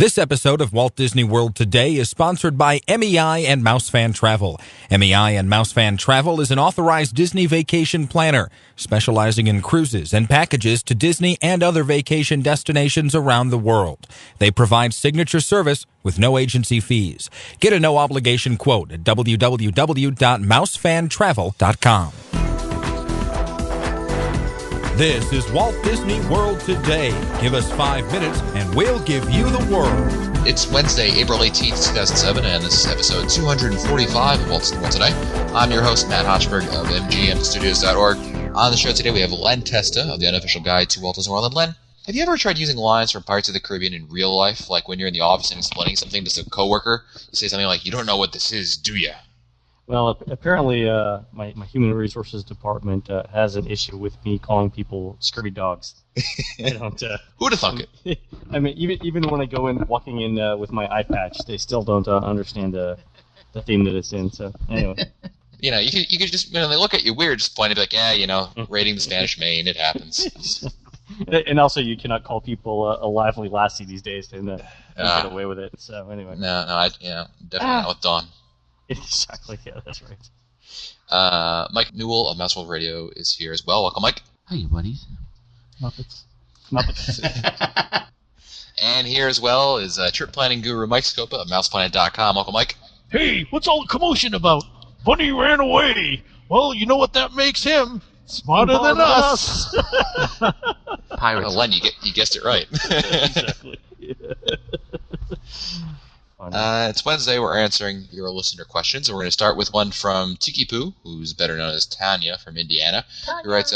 This episode of Walt Disney World Today is sponsored by MEI and MouseFan Travel. MEI and MouseFan Travel is an authorized Disney vacation planner, specializing in cruises and packages to Disney and other vacation destinations around the world. They provide signature service with no agency fees. Get a no-obligation quote at www.mousefantravel.com. This is Walt Disney World Today. Give us 5 minutes and we'll give you the world. It's Wednesday, April 18th, 2007, and this is episode 245 of Walt Disney World Today. I'm your host, Matt Hochberg of MGMstudios.org. On the show today, we have Len Testa of the Unofficial Guide to Walt Disney World. And Len, have you ever tried using lines from Pirates of the Caribbean in real life? Like when you're in the office and explaining something to a coworker, you say something like, "You don't know what this is, do you?" Well, apparently my human resources department has an issue with me calling people scurvy dogs. I don't. Who'd have thunk it? I mean, even when I go in, walking in with my eye patch, they still don't understand the theme that it's in. So anyway. You know, you could just, when they look at you weird, just point and be like, "Yeah, you know, raiding the Spanish Main, it happens." And also, you cannot call people a lively lassie these days, and get away with it. So anyway. No, definitely not with Dawn. Exactly, yeah, that's right. Mike Newell of Mouse World Radio is here as well. Welcome, Mike. Hey, buddies. Muppets. And here as well is trip planning guru Mike Scopa of MousePlanet.com. Welcome, Mike. Hey, what's all the commotion about? Bunny ran away. Well, you know what that makes him? Smarter than us. Pirates. Well, Len, you guessed it right. Exactly. It's Wednesday. We're answering your listener questions, and we're going to start with one from Tiki Poo, who's better known as Tanya from Indiana. Tanya. Who writes,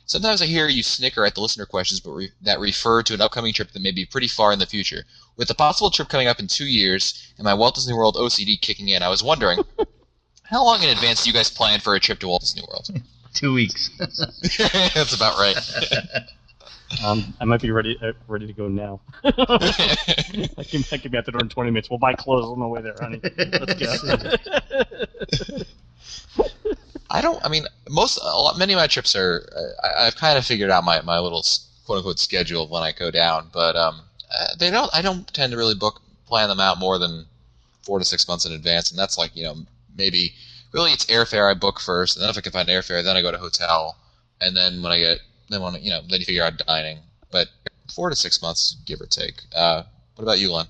"Sometimes I hear you snicker at the listener questions that refer to an upcoming trip that may be pretty far in the future. With the possible trip coming up in 2 years and my Walt Disney World OCD kicking in, I was wondering, how long in advance do you guys plan for a trip to Walt Disney World?" 2 weeks. That's about right. I might be ready to go now. I can be at the door in 20 minutes. We'll buy clothes on the way there, honey. Let's go. Many of my trips are, I've kind of figured out my little quote-unquote schedule of when I go down, but I don't tend to really plan them out more than 4 to 6 months in advance, and that's like, maybe, really it's airfare I book first, and then if I can find airfare, then I go to hotel, and then then you figure out dining. But 4 to 6 months, give or take. What about you, Len?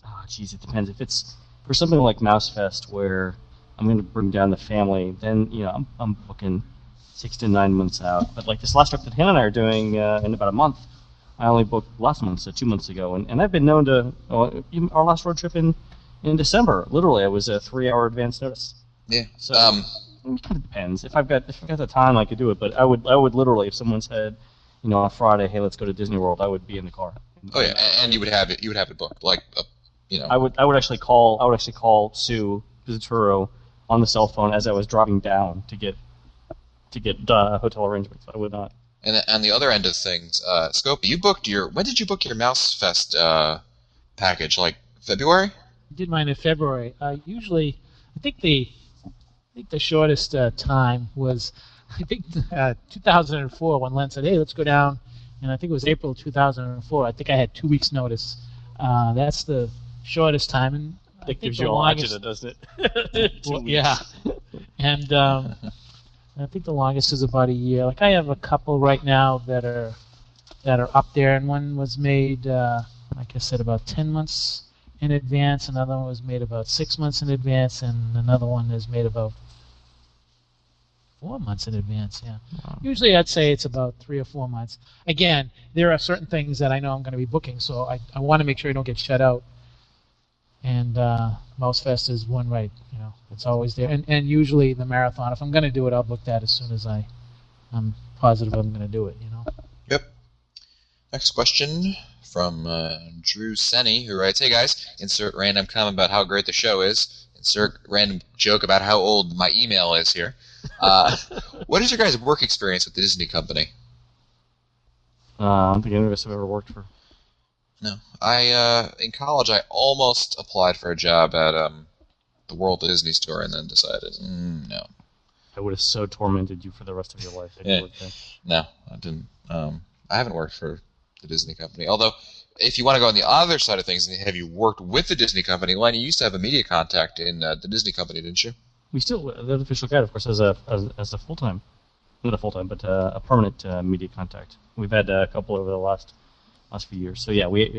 Oh, geez, it depends. If it's for something like Mouse Fest, where I'm going to bring down the family, then I'm booking 6 to 9 months out. But like this last trip that Hannah and I are doing in about a month, I only booked last month, so 2 months ago, and I've been known to. Even our last road trip in December, literally, I was a 3-hour advance notice. Yeah. So. It kind of depends. If I've got the time, I could do it. But I would literally, if someone said, on Friday, hey, let's go to Disney World, I would be in the car. Oh yeah, and you would have it booked, like I would actually call Sue Visituro on the cell phone as I was driving down to get hotel arrangements. I would not. And on the other end of things, Scope, when did you book your Mouse Fest package? Like February? I did mine in February. Usually, I think the shortest time was, 2004 when Len said, "Hey, let's go down," and I think it was April 2004. I think I had 2 weeks' notice. That's the shortest time, and that gives you all agita, doesn't it? Well, yeah, and I think the longest is about a year. Like I have a couple right now that are up there, and one was made, like I said, about 10 months in advance. Another one was made about 6 months in advance, and another one is made about 4 months in advance. Yeah. Wow. Usually, I'd say it's about 3 or 4 months. Again, there are certain things that I know I'm going to be booking, so I want to make sure I don't get shut out. And Mouse Fest is one, right? It's always there. And usually the marathon, if I'm going to do it, I'll book that as soon as I'm positive I'm going to do it. Yep. Next question from Drew Senny, who writes, "Hey guys, insert random comment about how great the show is. Insert random joke about how old my email is here. What is your guys' work experience with the Disney company?" I don't think any of us have ever worked for. No. In college, I almost applied for a job at the World Disney Store and then decided, no. I would have so tormented you for the rest of your life. No, I didn't. I haven't worked for the Disney company. Although, if you want to go on the other side of things, have you worked with the Disney company? Len, you used to have a media contact in the Disney company, didn't you? We still, the official guide, of course, as a full-time, not a full-time, but a permanent media contact. We've had a couple over the last few years. So yeah, we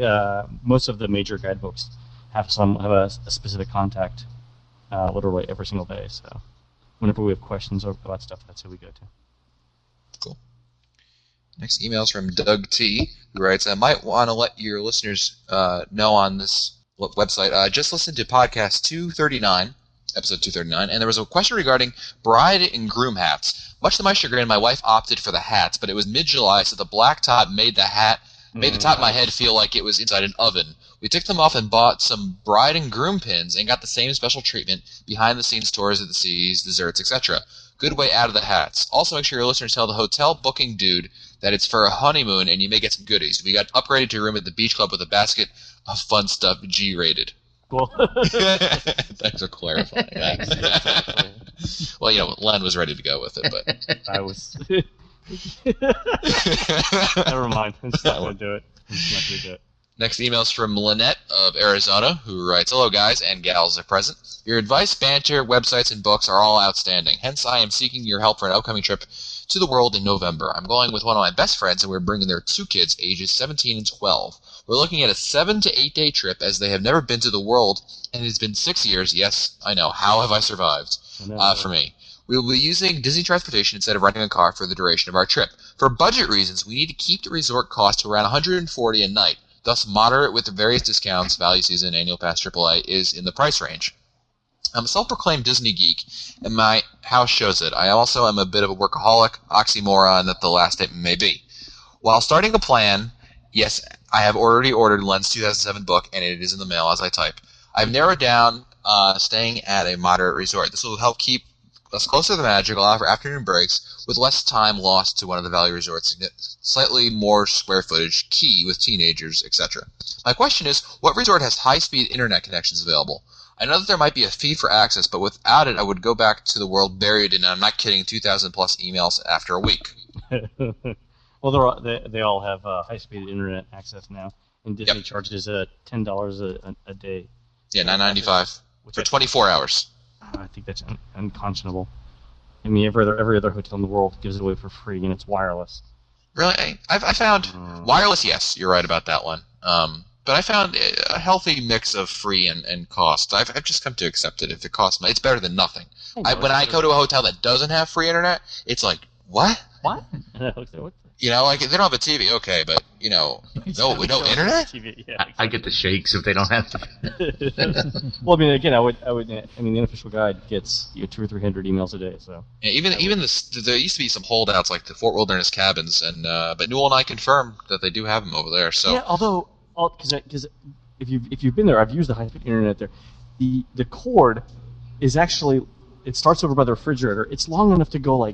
most of the major guidebooks have a specific contact, literally every single day. So whenever we have questions about stuff, that's who we go to. Cool. Next email is from Doug T, who writes, I might want to let your listeners know on this website. I just listened to podcast 239, episode 239, and there was a question regarding bride and groom hats. Much to my chagrin, my wife opted for the hats, but it was mid-July, so the black top made the top of my head feel like it was inside an oven. We took them off and bought some bride and groom pins and got the same special treatment behind-the-scenes tours at the seas, desserts, etc. Good way out of the hats. Also, make sure your listeners tell the hotel booking dude that it's for a honeymoon and you may get some goodies. We got upgraded to a room at the beach club with a basket of fun stuff, G-rated. Cool. Thanks for clarifying. Well, Len was ready to go with it, but I was. Never mind. I'm just not going to do it. Next email is from Lynette of Arizona, who writes, hello, guys and gals are present. Your advice, banter, websites, and books are all outstanding. Hence, I am seeking your help for an upcoming trip to the world in November. I'm going with one of my best friends, and we're bringing their 2 kids, ages 17 and 12. We're looking at a 7 to 8 day trip, as they have never been to the world, and it's been 6 years. Yes, I know. How have I survived? For me. We will be using Disney transportation instead of renting a car for the duration of our trip. For budget reasons, we need to keep the resort cost to around $140 a night. Thus, moderate with the various discounts, value season, annual pass, AAA, is in the price range. I'm a self-proclaimed Disney geek, and my house shows it. I also am a bit of a workaholic, oxymoron that the last statement may be. While starting a plan, yes, I have already ordered Len's 2007 book, and it is in the mail as I type. I've narrowed down staying at a moderate resort. This will help keep us closer to the magic, allow for afternoon breaks, with less time lost to one of the value resorts, slightly more square footage, key with teenagers, etc. My question is, what resort has high-speed internet connections available? I know that there might be a fee for access, but without it, I would go back to the world buried in, I'm not kidding, 2,000 plus emails after a week. Well, they all have high-speed internet access now, and Disney charges $10 a day. Yeah, $9.95 for 24 hours. I think that's unconscionable. I mean, every other hotel in the world gives it away for free, and it's wireless. Really? I found wireless, yes, you're right about that one. But I found a healthy mix of free and cost. I've just come to accept it. If it costs money, it's better than nothing. When I go to a hotel that doesn't have free internet, it's like, what? What? They don't have a TV, okay, but no internet. TV, yeah, exactly. I get the shakes if they don't have to. Well, I mean, again, the unofficial guide gets 200 or 300 emails a day. So yeah, even there used to be some holdouts like the Fort Wilderness cabins, and but Newell and I confirmed that they do have them over there. So yeah, although because if you've been there, I've used the high-speed internet there. The cord is actually, it starts over by the refrigerator. It's long enough to go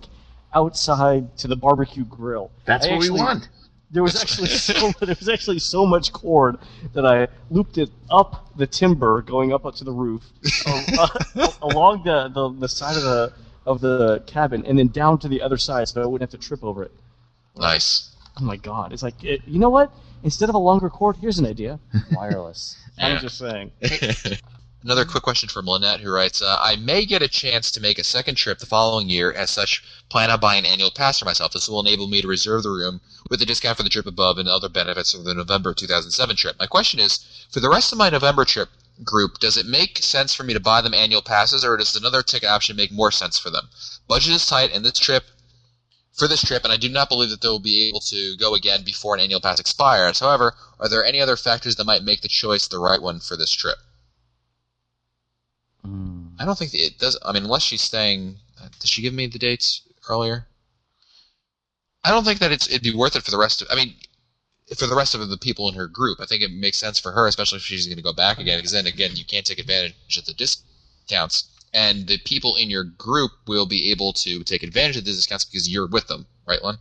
outside to the barbecue grill. That's what we want. There was actually so much cord that I looped it up the timber going up to the roof, along the side of the cabin, and then down to the other side, so I wouldn't have to trip over it. Nice. Oh my God! It's like, you know what? Instead of a longer cord, here's an idea: wireless. I'm just saying. Another quick question from Lynette, who writes, I may get a chance to make a second trip the following year. As such, plan on buying an annual pass for myself. This will enable me to reserve the room with a discount for the trip above and other benefits of the November 2007 trip. My question is, for the rest of my November trip group, does it make sense for me to buy them annual passes, or does another ticket option make more sense for them? Budget is tight, and for this trip, and I do not believe that they will be able to go again before an annual pass expires. However, are there any other factors that might make the choice the right one for this trip? I don't think it does. I mean, unless she's staying. Did she give me the dates earlier? I don't think that it'd be worth it for the rest of. I mean, for the rest of the people in her group, I think it makes sense for her, especially if she's going to go back again. Because then again, you can't take advantage of the discounts, and the people in your group will be able to take advantage of the discounts because you're with them, right, Len?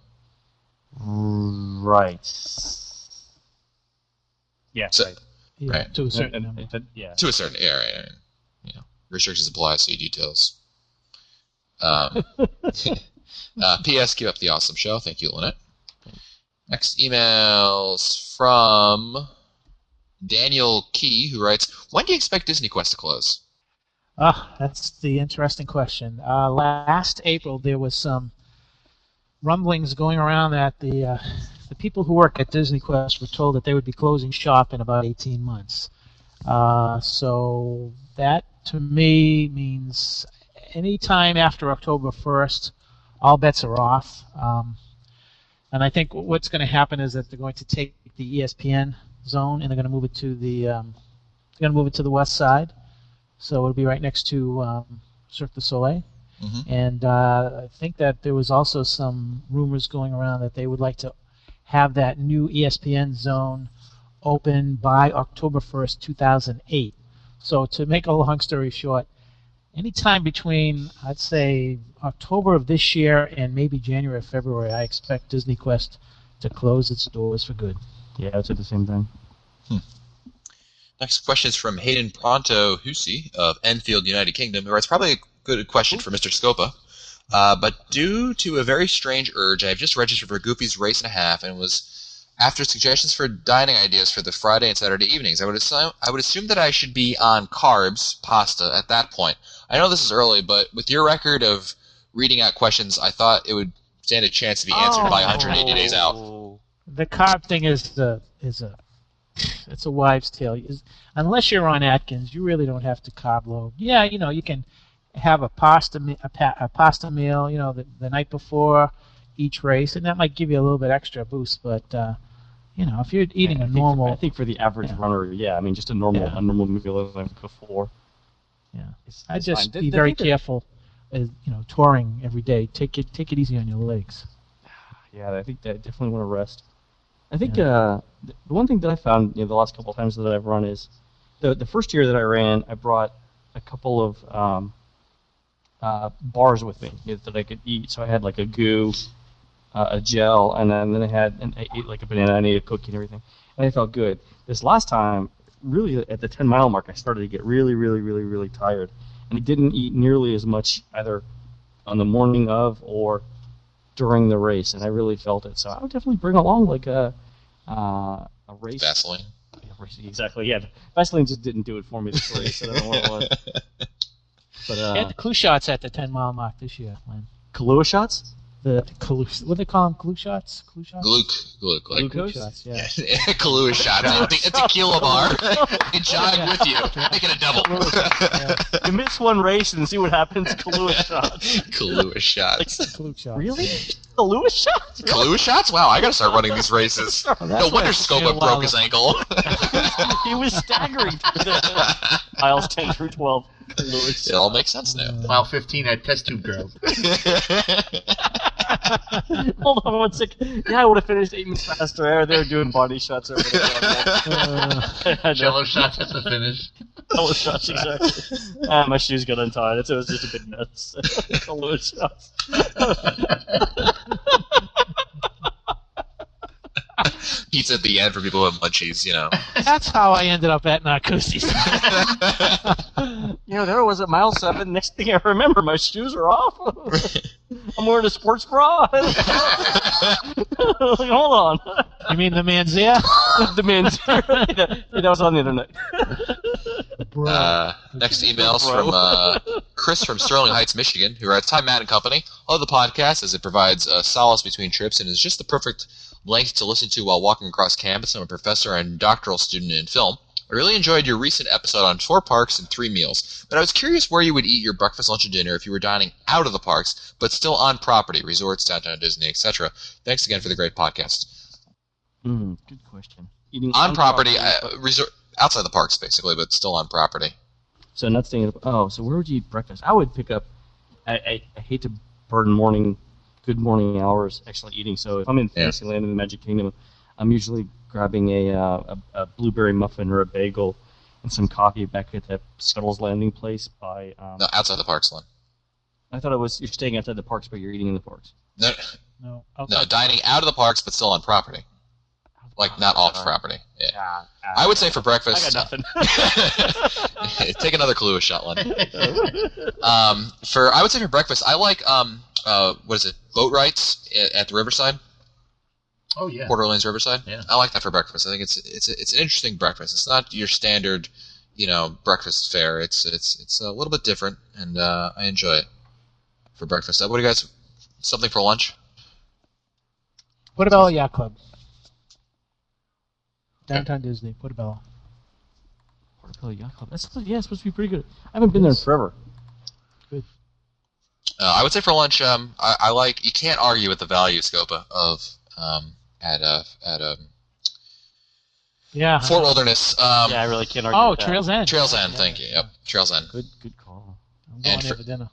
Right. Yeah. So, right. Yeah, right. to a certain number. Yeah. To a certain, yeah, right. I mean, restrictions apply. See details. P.S. Keep up the awesome show. Thank you, Lynette. Next email's from Daniel Key, who writes, when do you expect Disney Quest to close? That's the interesting question. Last April, there was some rumblings going around that the people who work at Disney Quest were told that they would be closing shop in about 18 months. So that, to me, means any time after October 1st, all bets are off. And I think what's going to happen is that they're going to take the ESPN zone and they're going to move it to the west side. So it'll be right next to Cirque du Soleil. Mm-hmm. And I think that there was also some rumors going around that they would like to have that new ESPN zone open by October 1st, 2008. So to make a long story short, anytime between, I'd say, October of this year and maybe January or February, I expect Disney Quest to close its doors for good. Yeah, I would say the same thing. Next question is from Hayden Pronto Hussey of Enfield, United Kingdom, who writes, probably a good question for Mr. Scopa. But due to a very strange urge, I have just registered for Goofy's Race and a Half and was after suggestions for dining ideas for the Friday and Saturday evenings. I would assume that I should be on carbs, pasta, at that point. I know this is early, but with your record of reading out questions, I thought it would stand a chance to be answered by 180 days out. The carb thing is a wives' tale. Unless you're on Atkins, you really don't have to carb load. Yeah, you can have a pasta meal, the night before each race, and that might give you a little bit extra boost. But if you're eating a normal, I think for the average runner, just a normal meal the night before. Yeah, it's I just fine. be very careful. Touring every day. Take it easy on your legs. Yeah, I think that I definitely want to rest. I think the one thing that I found the last couple of times that I've run is the first year that I ran, I brought a couple of bars with me that I could eat. So I had like a goo, a gel, and then I ate like a banana and I ate a cookie and everything, and I felt good. This last time, really at the 10-mile mark, I started to get really, really, really, really tired, and I didn't eat nearly as much either on the morning of or during the race, and I really felt it. So I would definitely bring along like a race. Vaseline. Exactly. Yeah, Vaseline just didn't do it for me this race. I don't know what it was. But had the clue shots at the 10-mile mark this year, Lynn. Kahlua shots? What do they call them? Glue shots? Glue shots? Glue shots, yeah. Kahlua shots. A tequila bar. They jog with you. Make it a double. You miss one race and see what happens. Kahlua shots. Kahlua shots. Kahlua shots. Really? Kahlua shots? Kahlua shots? Wow, I gotta start running these races. No wonder Scopa broke his ankle. He was staggering through the miles 10 through 12. It all makes sense now. Mile 15 at Test Tube Girl. Hold on 1 second. Yeah, I would have finished 8 minutes faster. They were doing body shots or whatever. Jello shots at the finish. Jello shots, exactly. My shoes got untied. It was just a big mess. Jello shots. Pizza at the end for people who have munchies, That's how I ended up at Narcosis. There was at mile 7. Next thing I remember, my shoes are off. I'm wearing a sports bra. Hold on. You mean the Manzia? The Manzia. That was on the internet. Next email's from Chris from Sterling Heights, Michigan, who writes, "Hi, Matt and Company. Love the podcast as it provides solace between trips and is just the perfect length to listen to while walking across campus. I'm a professor and doctoral student in film. I really enjoyed your recent episode on 4 parks and 3 meals, but I was curious where you would eat your breakfast, lunch, and dinner if you were dining out of the parks, but still on property, resorts, downtown Disney, etc. Thanks again for the great podcast." Good question. Eating on property, resort, outside the parks, basically, but still on property. So not staying at so where would you eat breakfast? I would pick up, I hate to burden good morning hours actually eating, so if I'm in Fantasyland in the Magic Kingdom, I'm usually grabbing a blueberry muffin or a bagel and some coffee back at that Scuttle's Landing place by... no, outside the parks, Lynn. I thought it was you're staying outside the parks, but you're eating in the parks. No, dining out of the parks, but still on property. Like, not off property. Yeah. I would say for breakfast... I got nothing. Take another Kahlua shot, Lynn. I would say for breakfast, I like, boat rides at the Riverside. Oh yeah. Port Orleans Riverside. Yeah. I like that for breakfast. I think it's an interesting breakfast. It's not your standard, breakfast fare. It's a little bit different, and I enjoy it for breakfast. What do you guys? Something for lunch? Portobello Yacht Club. Downtown Disney, Portobello. Portobello Yacht Club. That's supposed to be pretty good. I haven't been there in forever. Good. I would say for lunch, I like. You can't argue with the value, Scopa, of at Yeah. Fort Wilderness. Yeah, I really can't argue Oh, with that. Trails End. Trails End. Yeah. Thank you. Yep, Trails End. Good call. I'm going And there for- for dinner.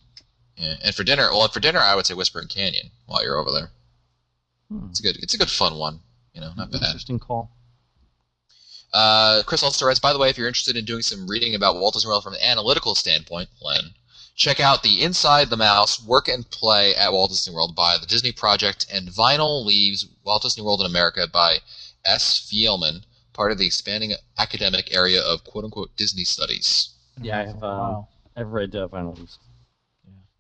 Yeah. And for dinner, I would say Whispering Canyon while you're over there. It's a good fun one. Not bad. Interesting call. Chris also writes, by the way, if you're interested in doing some reading about Walt Disney World from an analytical standpoint, Len, check out the Inside the Mouse Work and Play at Walt Disney World by the Disney Project and Vinyl Leaves Walt Disney World in America by S. Fielman, part of the expanding academic area of quote-unquote Disney studies. Yeah, I have. Wow. I've read Vinyl Leaves.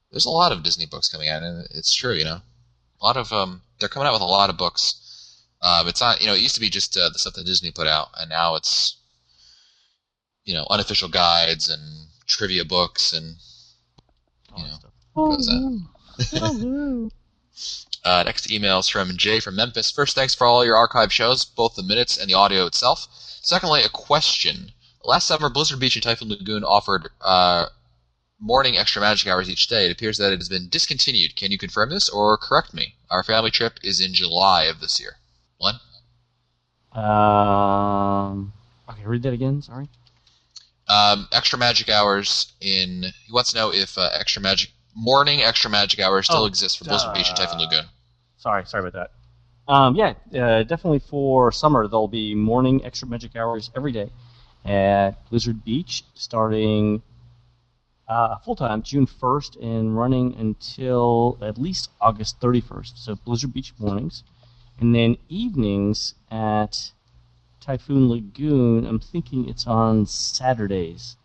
There's a lot of Disney books coming out, and it's true, A lot of they're coming out with a lot of books. It's not, it used to be just the stuff that Disney put out, and now it's, unofficial guides and trivia books and, All that stuff. goes out. Next email is from Jay from Memphis. First, thanks for all your archive shows, both the minutes and the audio itself. Secondly, a question. Last summer, Blizzard Beach and Typhoon Lagoon offered morning extra magic hours each day. It appears that it has been discontinued. Can you confirm this or correct me? Our family trip is in July of this year. Len? Okay, read that again. Sorry. Extra magic hours he wants to know if morning extra magic hours still exist for Blizzard Beach and Typhoon Lagoon. Sorry about that. Definitely for summer there'll be morning extra magic hours every day at Blizzard Beach, starting full time June 1st and running until at least August 31st. So Blizzard Beach mornings, and then evenings at Typhoon Lagoon. I'm thinking it's on Saturdays.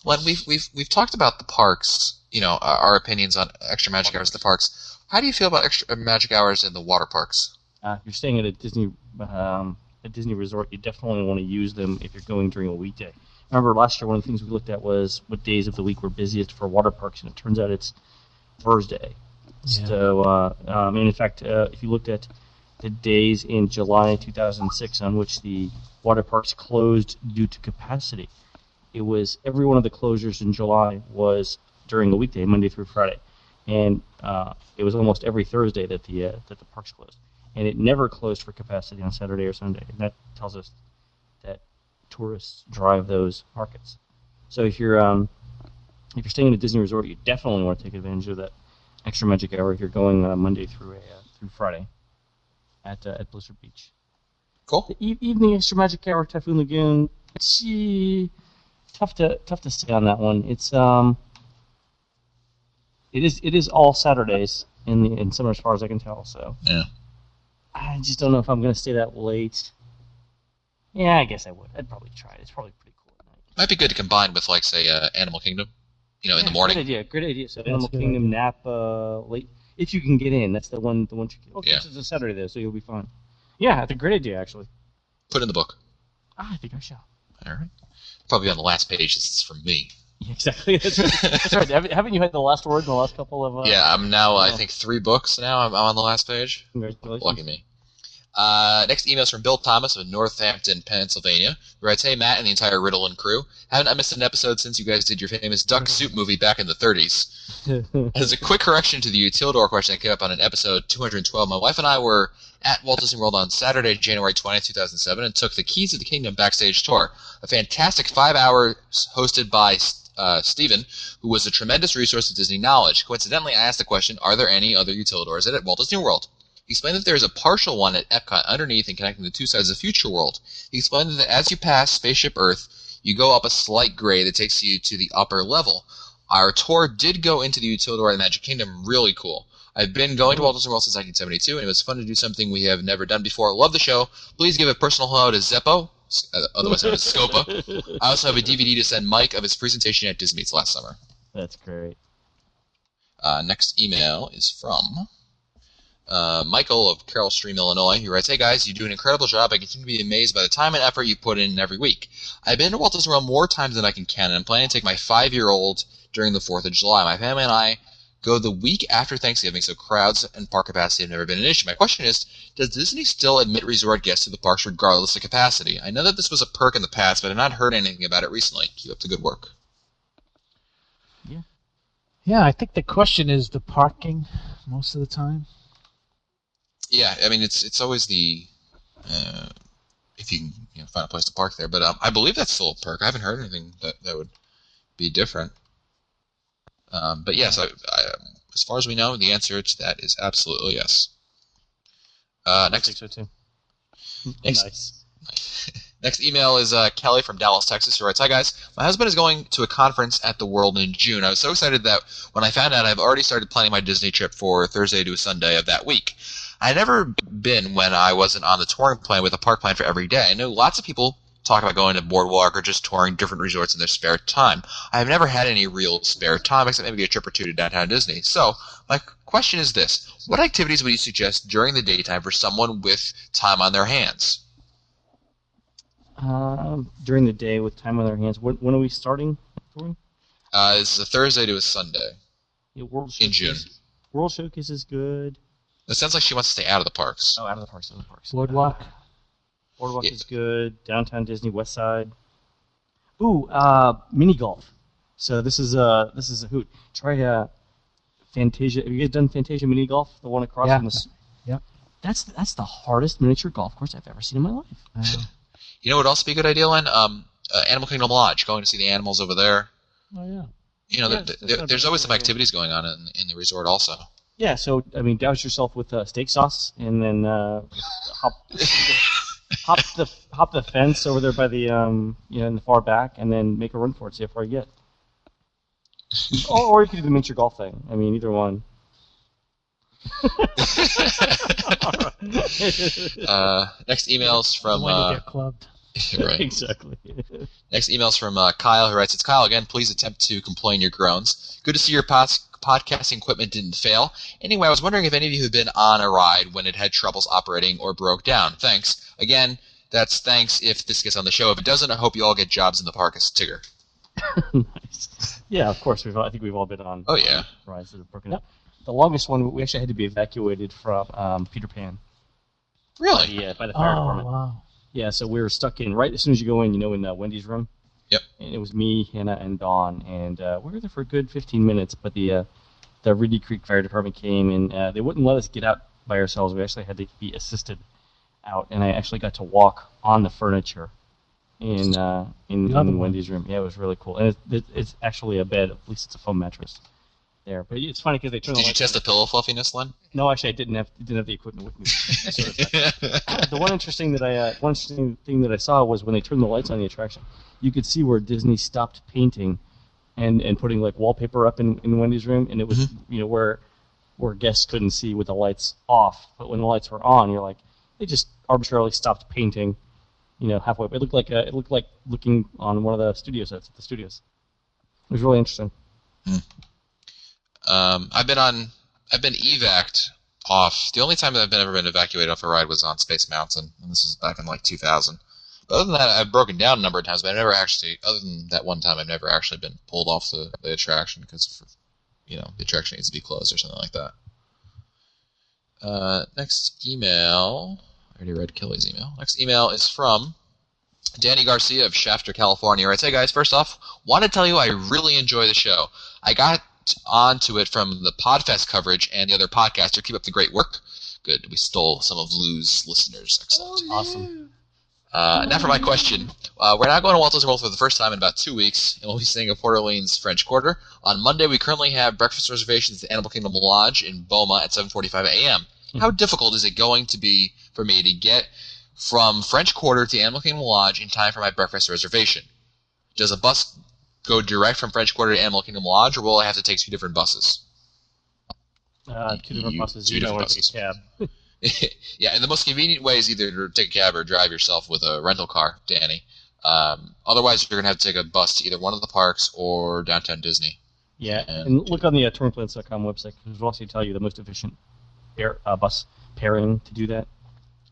Len, we've talked about the parks. Our opinions on extra magic hours at the parks. How do you feel about extra magic hours in the water parks? If you're staying at a Disney resort, you definitely want to use them if you're going during a weekday. Remember last year, one of the things we looked at was what days of the week were busiest for water parks, and it turns out it's Thursday. Yeah. So, in fact, if you looked at the days in July 2006 on which the water parks closed due to capacity, it was every one of the closures in July was during a weekday, Monday through Friday, and it was almost every Thursday that the parks closed, and it never closed for capacity on Saturday or Sunday. And that tells us that tourists drive those markets. So if you're staying in a Disney resort, you definitely want to take advantage of that extra magic hour if you're going Monday through Friday at Blizzard Beach. Cool. The evening extra magic hour, Typhoon Lagoon. Tough to say on that one. It's it is all Saturdays in summer, as far as I can tell. So Yeah. I just don't know if I'm going to stay that late. Yeah, I guess I would. I'd probably try it. It's probably pretty cool at night. Might be good to combine with, like, say, Animal Kingdom. In the morning. Great idea. So That's Animal a good Kingdom idea. nap late if you can get in. That's the one trick. Okay, Yeah. It's a Saturday though, so you'll be fine. Yeah, that's a great idea actually. Put in the book. I think I shall. All right. Probably on the last page. This is from me. Yeah, exactly. That's right. That's right. Haven't you had the last word in the last couple of? Yeah, I'm now, I think, 3 books now. I'm on the last page. Congratulations. Lucky me. Next email is from Bill Thomas of Northampton, Pennsylvania. Who writes, "Hey, Matt and the entire Ritalin crew. Haven't I missed an episode since you guys did your famous Duck Soup movie back in the 30s? As a quick correction to the Utilidor question that came up on an episode 212, my wife and I were at Walt Disney World on Saturday, January 20th, 2007, and took the Keys of the Kingdom backstage tour. A fantastic 5 hours hosted by Stephen, who was a tremendous resource of Disney knowledge. Coincidentally, I asked the question, are there any other Utilidors at Walt Disney World? He explained that there is a partial one at Epcot underneath and connecting the two sides of Future World. He explained that as you pass Spaceship Earth, you go up a slight grade that takes you to the upper level. Our tour did go into the Utilidor of the Magic Kingdom. Really cool. I've been going to Walt Disney World since 1972, and it was fun to do something we have never done before. Love the show. Please give a personal hello to Zeppo, otherwise known as Scopa. I also have a DVD to send Mike of his presentation at Disney Meets last summer." That's great. Next email is from Michael of Carroll Stream, Illinois. He writes, "Hey guys, you do an incredible job. I continue to be amazed by the time and effort you put in every week. I've been to Walt Disney World more times than I can count, and I'm planning to take my 5-year-old during the 4th of July. My family and I go the week after Thanksgiving, so crowds and park capacity have never been an issue. My question is, does Disney still admit resort guests to the parks regardless of capacity? I know that this was a perk in the past, but I've not heard anything about it recently. Keep up the good work." Yeah, I think the question is the parking most of the time. Yeah, I mean, it's always the if you can find a place to park there. But I believe that's still a perk. I haven't heard anything that would be different. But yes, as far as we know, the answer to that is absolutely yes. Next, I think so too. Next, Nice. Next email is Kelly from Dallas, Texas, who writes, "Hi guys, my husband is going to a conference at the World in June. I was so excited that when I found out, I've already started planning my Disney trip for Thursday to Sunday of that week. I had never been when I wasn't on the touring plan with a park plan for every day. I know lots of people talk about going to Boardwalk or just touring different resorts in their spare time. I have never had any real spare time except maybe a trip or two to downtown Disney. So my question is this: what activities would you suggest during the daytime for someone with time on their hands?" During the day with time on their hands. When are we starting? It's a Thursday to a Sunday Yeah, World in June. World Showcase is good. It sounds like she wants to stay out of the parks. Oh, out of the parks, out of the parks. Boardwalk. Boardwalk Yeah. is good. Downtown Disney, West Side. Ooh, mini golf. So this is a hoot. Try Fantasia. Have you guys done Fantasia mini golf? The one across Yeah. from the. Yep. That's the hardest miniature golf course I've ever seen in my life. You know what else would be a good idea, Len? Animal Kingdom Lodge, going to see the animals over there. Oh yeah. You know, Yeah, that's not there's bad. always some activities going on in the resort also. Yeah. So I mean, douse yourself with steak sauce, and then hop the fence over there by the in the far back, and then make a run for it. See how far you get. or you could do the miniature golf thing. I mean, either one. Next email's from When you get clubbed. right. Exactly. Next email's from Kyle, who writes, "It's Kyle again. Please attempt to complain your groans. Good to see your podcasting equipment didn't fail. Anyway, I was wondering if any of you have been on a ride when it had troubles operating or broke down. Thanks. Again, that's thanks if this gets on the show. If it doesn't, I hope you all get jobs in the park as Tigger." Nice. Yeah, of course. I think we've all been on. Oh, yeah. Rides that have broken Yep. up. The longest one, we actually had to be evacuated from Peter Pan. Really? Yeah, by the fire Oh department. wow. Yeah, so we were stuck in right as soon as you go in, in Wendy's room. Yep. And it was me, Hannah, and Dawn, and we were there for a good 15 minutes. But the Reedy Creek Fire Department came, and they wouldn't let us get out by ourselves. We actually had to be assisted out, and I actually got to walk on the furniture in Another one. Wendy's room. Yeah, it was really cool, and it's actually a bed. At least it's a foam mattress there. But it's funny because they turn the Did you lights test the pillow fluffiness, Len? No, actually, I didn't have the equipment with me. So the one interesting thing that I saw was when they turned the lights on the attraction, you could see where Disney stopped painting and putting like wallpaper up in Wendy's room, and it was where guests couldn't see with the lights off, but when the lights were on, you're like, they just arbitrarily stopped painting, halfway. It looked like looking on one of the studio sets at the studios. It was really interesting. I've been evac'd off. The only time that I've ever been evacuated off a ride was on Space Mountain, and this was back in like 2000. But other than that, I've broken down a number of times, but I've never actually, other than that one time, I've never actually been pulled off the attraction because, the attraction needs to be closed or something like that. Next email. I already read Kelly's email. Next email is from Danny Garcia of Shafter, California. Writes, "Hey guys, first off, want to tell you I really enjoy the show. I got onto it from the Podfest coverage and the other podcaster. Keep up the great work." Good. We stole some of Lou's listeners. Excellent. Awesome. Now for my question. We're now going to Walt Disney World for the first time in about 2 weeks, and we'll be staying at Port Orleans French Quarter. On Monday, we currently have breakfast reservations at the Animal Kingdom Lodge in Boma at 7:45 a.m. How difficult is it going to be for me to get from French Quarter to Animal Kingdom Lodge in time for my breakfast reservation? Does a bus go direct from French Quarter to Animal Kingdom Lodge, or will I have to take two different buses? Two different buses. Two You don't different want to take a cab. Yeah, and the most convenient way is either to take a cab or drive yourself with a rental car, Danny. Otherwise, you're going to have to take a bus to either one of the parks or downtown Disney. Yeah, and look on the touringplans.com website because it'll also tell you the most efficient bus pairing to do that.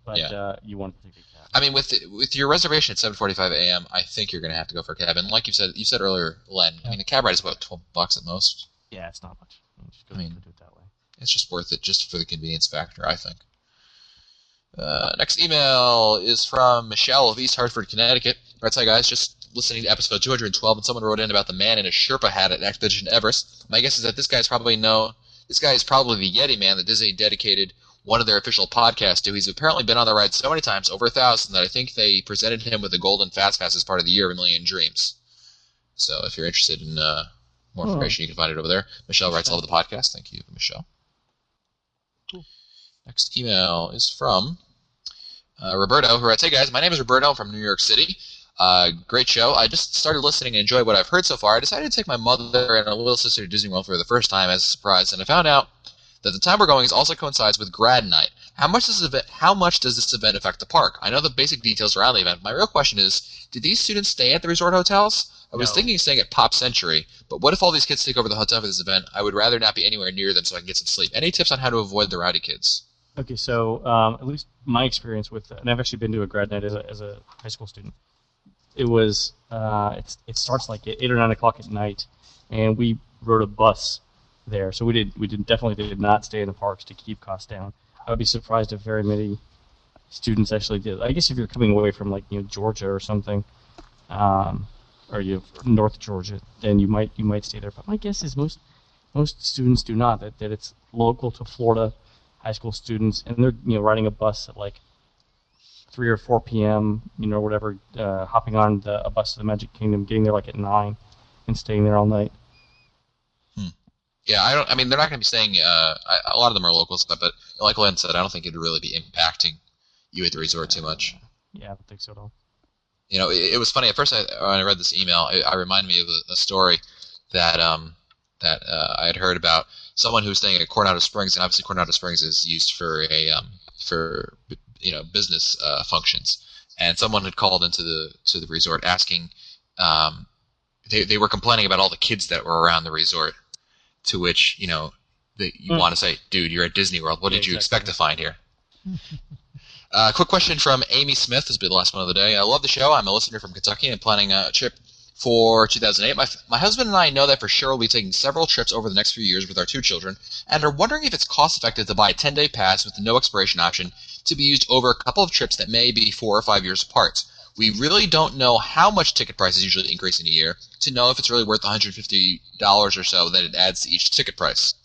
But Yeah. you want to take a cab. I mean, with your reservation at 7:45 a.m., I think you're going to have to go for a cab. And like you said earlier, Len, I mean, the cab ride is about $12 at most. Yeah, it's not much. You just go I mean, do it that way. It's just worth it just for the convenience factor, I think. Next email is from Michelle of East Hartford, Connecticut. Writes, "Hi guys, just listening to episode 212, and someone wrote in about the man in a Sherpa hat at Expedition Everest. My guess is that this guy is probably the Yeti man that Disney dedicated one of their official podcasts to. He's apparently been on the ride so many times, over 1,000, that I think they presented him with a golden fast pass as part of the Year of a Million Dreams. So if you're interested in more information, you can find it over there. Michelle writes, love the podcast. Thank you, Michelle. Cool. Next email is from Roberto, who writes, "Hey guys, my name is Roberto. I'm from New York City. Great show. I just started listening and enjoyed what I've heard so far. I decided to take my mother and a little sister to Disney World for the first time as a surprise, and I found out that the time we're going also coincides with grad night. How much does this event affect the park? I know the basic details around the event. My real question is, do these students stay at the resort hotels? I was thinking of staying at Pop Century, but what if all these kids take over the hotel for this event? I would rather not be anywhere near them so I can get some sleep. Any tips on how to avoid the rowdy kids?" Okay, so at least my experience with, and I've actually been to a grad night as a high school student. It was it starts like at 8 or 9 o'clock at night, and we rode a bus there. So we definitely did not stay in the parks to keep costs down. I would be surprised if very many students actually did. I guess if you're coming away from Georgia or something, or North Georgia, then you might stay there. But my guess is most students do not. That it's local to Florida high school students, and they're riding a bus at 3 or 4 p.m. Whatever, hopping on a bus to the Magic Kingdom, getting there at 9, and staying there all night. Yeah, they're not going to be staying. A lot of them are locals, but like Len said, I don't think it'd really be impacting you at the resort too much. Yeah, I don't think so at all. It was funny at first. When I read this email, it reminded me of a story that I had heard about someone who was staying at Coronado Springs, and obviously Coronado Springs is used for business functions. And someone had called into the resort asking, they were complaining about all the kids that were around the resort. To which you want to say, dude, you're at Disney World. What did you expect to find here? Quick question from Amy Smith. This will be the last one of the day. I love the show. I'm a listener from Kentucky and planning a trip for 2008. My husband and I know that for sure we'll be taking several trips over the next few years with our 2 children, and are wondering if it's cost-effective to buy a 10-day pass with the no expiration option to be used over a couple of trips that may be 4 or 5 years apart. We really don't know how much ticket prices usually increase in a year to know if it's really worth $150 or so that it adds to each ticket price.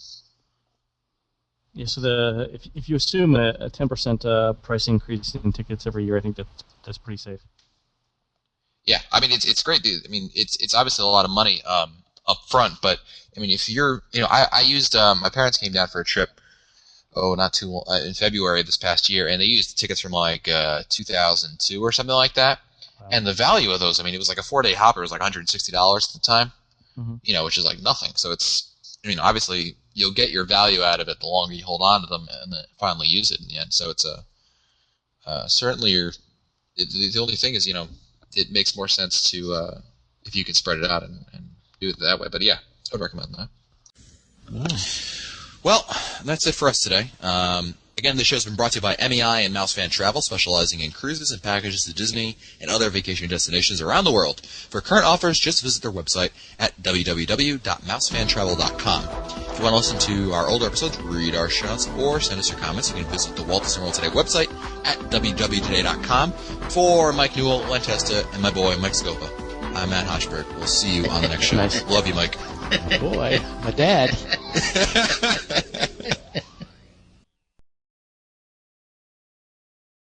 Yeah, so if you assume a 10% price increase in tickets every year, I think that's pretty safe. Yeah, it's great. It's obviously a lot of money up front, but if you're, I used my parents came down for a trip. Not too long, in February this past year, and they used tickets from 2002 or something like that. Wow. And the value of those, it was like a 4-day hopper. It was like $160 at the time, which is like nothing. So it's, obviously you'll get your value out of it the longer you hold on to them and then finally use it in the end. So it's certainly the only thing is, it makes more sense to, if you can spread it out and do it that way. But yeah, I would recommend that. Nice. Well, that's it for us today. Again, this show has been brought to you by MEI and MouseFan Travel, specializing in cruises and packages to Disney and other vacation destinations around the world. For current offers, just visit their website at www.mousefantravel.com. If you want to listen to our older episodes, read our show notes, or send us your comments, you can visit the Walt Disney World Today website at www.today.com. For Mike Newell, Len Testa, and my boy, Mike Scopa, I'm Matt Hochberg. We'll see you on the next show. Nice. Love you, Mike. Boy, my dad.